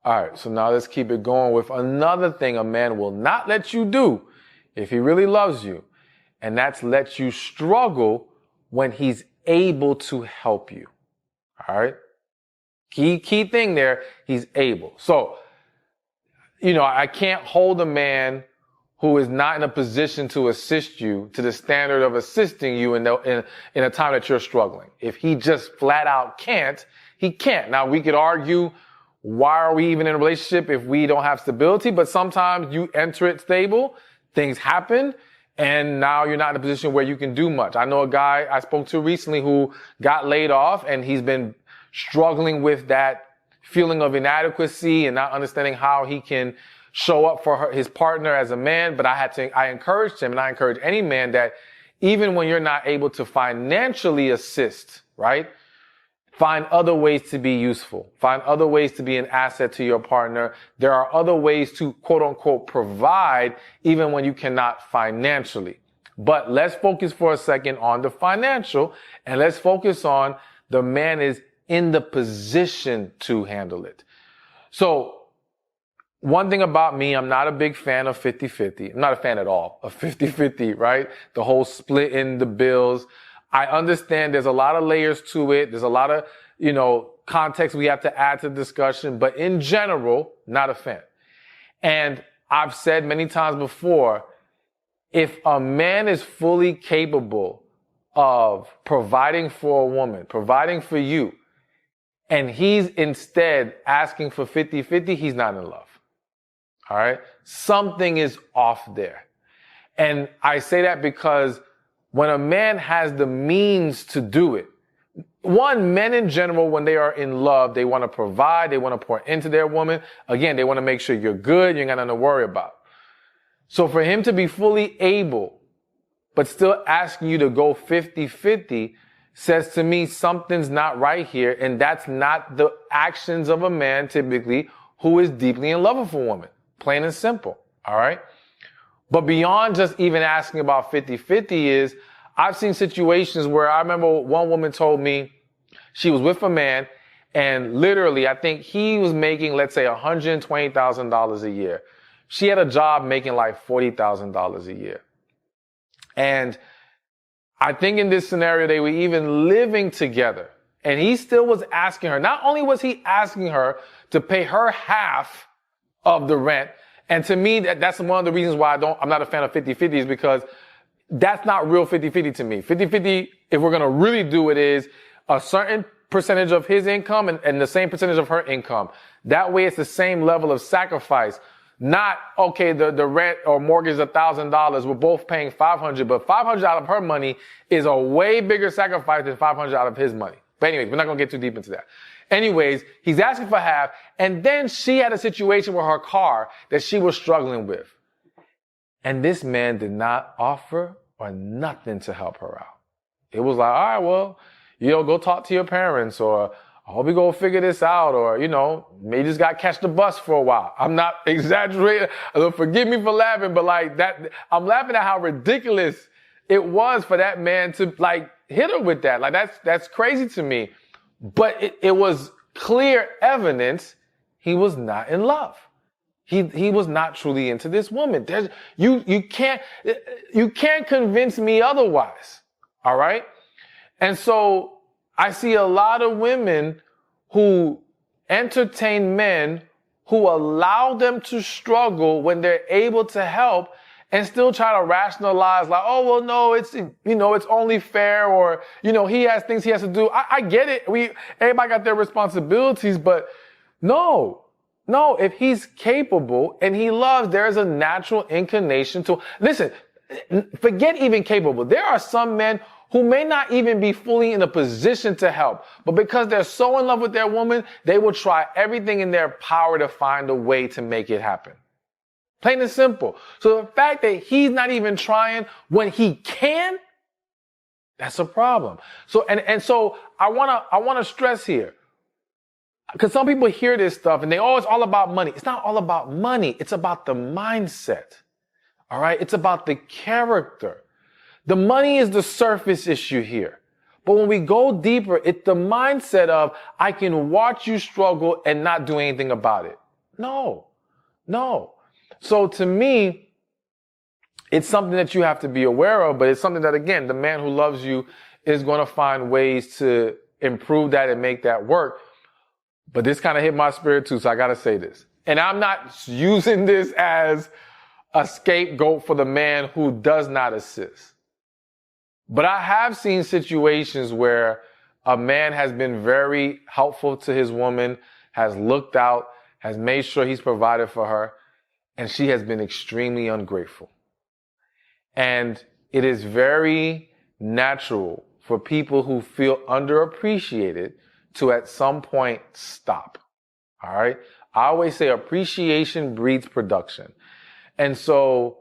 All right, so now let's keep it going with another thing a man will not let you do if he really loves you, and that's let you struggle when he's able to help you. All right? Key thing there, he's able. So, I can't hold a man who is not in a position to assist you to the standard of assisting you in a time that you're struggling. If he just flat out can't, he can't. Now, we could argue, why are we even in a relationship if we don't have stability? But sometimes you enter it stable, things happen, and now you're not in a position where you can do much. I know a guy I spoke to recently who got laid off, and he's been struggling with that feeling of inadequacy and not understanding how he can show up for his partner as a man. But I encouraged him, and I encourage any man, that even when you're not able to financially assist, right? Find other ways to be useful. Find other ways to be an asset to your partner. There are other ways to, quote unquote, provide even when you cannot financially. But let's focus for a second on the financial, and let's focus on the man is in the position to handle it. So one thing about me, I'm not a big fan of 50-50. I'm not a fan at all of 50-50, right? The whole split in the bills. I understand there's a lot of layers to it. There's a lot of, context we have to add to the discussion. But in general, not a fan. And I've said many times before, if a man is fully capable of providing for a woman, providing for you, and he's instead asking for 50-50, he's not in love. All right? Something is off there. And I say that because when a man has the means to do it, one, men in general, when they are in love, they want to provide, they want to pour into their woman. Again, they want to make sure you're good, you ain't got nothing to worry about. So for him to be fully able, but still asking you to go 50-50, says to me something's not right here, and that's not the actions of a man typically who is deeply in love with a woman. Plain and simple. All right? But beyond just even asking about 50-50 is, I've seen situations where I remember one woman told me she was with a man, and literally I think he was making, let's say, $120,000 a year. She had a job making like $40,000 a year. And I think in this scenario, they were even living together. And he still was asking her, not only was he asking her to pay her half of the rent, and to me, that's one of the reasons why I'm not a fan of 50-50, is because that's not real 50-50 to me. 50-50, if we're going to really do it, is a certain percentage of his income and the same percentage of her income. That way it's the same level of sacrifice. Not, okay, the rent or mortgage is $1,000. We're both paying $500, but $500 out of her money is a way bigger sacrifice than $500 out of his money. But anyways, we're not going to get too deep into that. Anyways, he's asking for half, and then she had a situation with her car that she was struggling with. And this man did not offer or nothing to help her out. It was like, all right, well, go talk to your parents, or I hope you go figure this out, or, maybe just got to catch the bus for a while. I'm not exaggerating. Forgive me for laughing, but like that, I'm laughing at how ridiculous it was for that man to like hit her with that. Like that's crazy to me. But it was clear evidence he was not in love. He was not truly into this woman. You can't convince me otherwise. All right. And so I see a lot of women who entertain men who allow them to struggle when they're able to help, and still try to rationalize like, oh, well, no, it's only fair, or, he has things he has to do. I get it. Everybody got their responsibilities, but no, if he's capable and he loves, there is a natural inclination to, listen, forget even capable. There are some men who may not even be fully in a position to help, but because they're so in love with their woman, they will try everything in their power to find a way to make it happen. Plain and simple. So the fact that he's not even trying when he can, that's a problem. So, and so I want to stress here, because some people hear this stuff and it's all about money. It's not all about money. It's about the mindset. All right. It's about the character. The money is the surface issue here. But when we go deeper, it's the mindset of, I can watch you struggle and not do anything about it. No. So to me, it's something that you have to be aware of, but it's something that, again, the man who loves you is going to find ways to improve that and make that work. But this kind of hit my spirit too, so I got to say this. And I'm not using this as a scapegoat for the man who does not assist. But I have seen situations where a man has been very helpful to his woman, has looked out, has made sure he's provided for her, and she has been extremely ungrateful. And it is very natural for people who feel underappreciated to at some point stop. All right. I always say appreciation breeds production. And so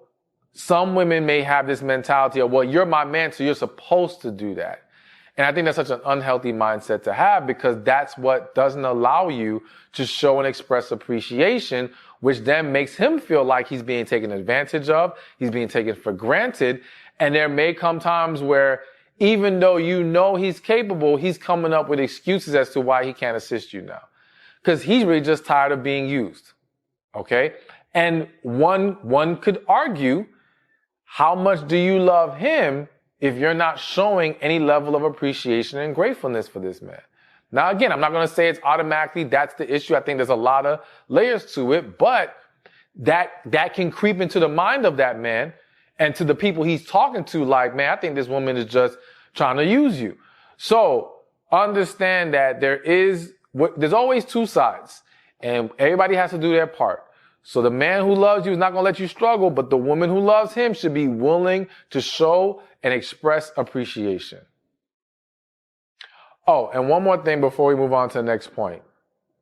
some women may have this mentality of, well, you're my man, so you're supposed to do that. And I think that's such an unhealthy mindset to have, because that's what doesn't allow you to show and express appreciation, which then makes him feel like he's being taken advantage of, he's being taken for granted. And there may come times where, even though you know he's capable, he's coming up with excuses as to why he can't assist you now. Because he's really just tired of being used. Okay? And one could argue, how much do you love him if you're not showing any level of appreciation and gratefulness for this man? Now, again, I'm not going to say it's automatically that's the issue. I think there's a lot of layers to it, but that can creep into the mind of that man and to the people he's talking to, like, man, I think this woman is just trying to use you. So understand that there's always two sides, and everybody has to do their part. So the man who loves you is not going to let you struggle, but the woman who loves him should be willing to show and express appreciation. Oh, and one more thing before we move on to the next point.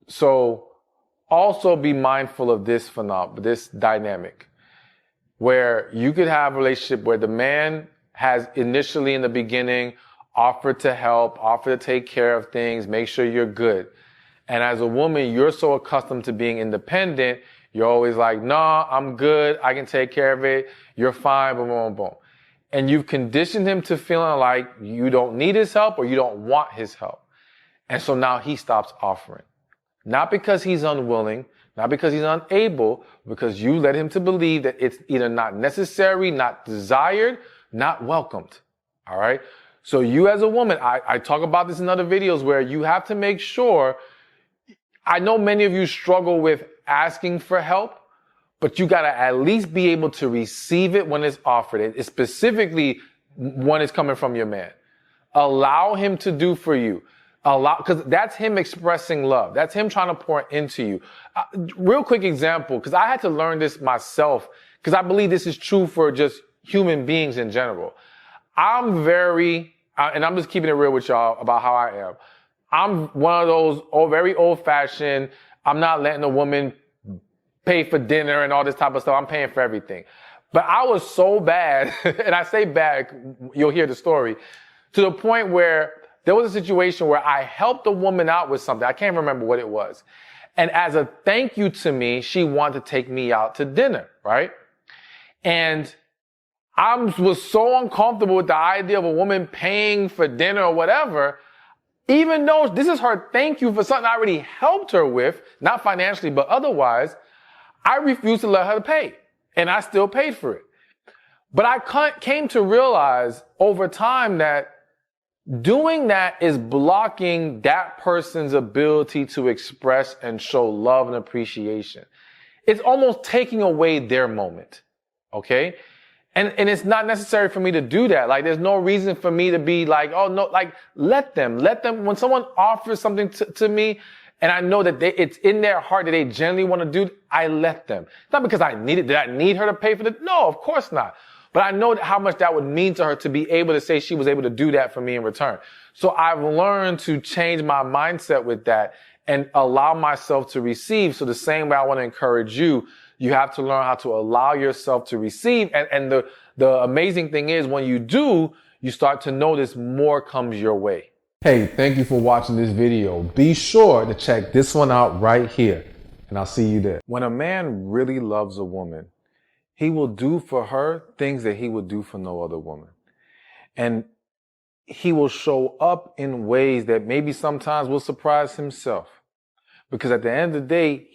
So also be mindful of this phenomenon, this dynamic, where you could have a relationship where the man has initially in the beginning offered to help, offered to take care of things, make sure you're good. And as a woman, you're so accustomed to being independent, you're always like, nah, I'm good, I can take care of it, you're fine, boom, boom, boom. And you've conditioned him to feeling like you don't need his help or you don't want his help. And so now he stops offering. Not because he's unwilling, not because he's unable, because you led him to believe that it's either not necessary, not desired, not welcomed. All right? So you as a woman, I talk about this in other videos where you have to make sure, I know many of you struggle with asking for help, but you got to at least be able to receive it when it's offered. It's specifically when it's coming from your man. Allow him to do for you. Because that's him expressing love. That's him trying to pour into you. Real quick example, because I had to learn this myself, because I believe this is true for just human beings in general. I'm and I'm just keeping it real with y'all about how I am. I'm one of those very old-fashioned, I'm not letting a woman pay for dinner and all this type of stuff. I'm paying for everything. But I was so bad, and I say bad, you'll hear the story, to the point where there was a situation where I helped a woman out with something. I can't remember what it was. And as a thank you to me, she wanted to take me out to dinner, right? And I was so uncomfortable with the idea of a woman paying for dinner or whatever, even though this is her thank you for something I already helped her with, not financially, but otherwise, I refused to let her pay. And I still paid for it. But I came to realize over time that doing that is blocking that person's ability to express and show love and appreciation. It's almost taking away their moment. Okay? And it's not necessary for me to do that. Like, there's no reason for me to be like, oh no, like, let them, when someone offers something to me, and I know that it's in their heart that they genuinely want to do, I let them. It's not because did I need her to pay for it? No, of course not. But I know how much that would mean to her to be able to say she was able to do that for me in return. So I've learned to change my mindset with that and allow myself to receive. So the same way I want to encourage you, you have to learn how to allow yourself to receive. And the amazing thing is when you do, you start to notice more comes your way. Hey, thank you for watching this video. Be sure to check this one out right here, and I'll see you there. When a man really loves a woman, he will do for her things that he would do for no other woman. And he will show up in ways that maybe sometimes will surprise himself. Because at the end of the day,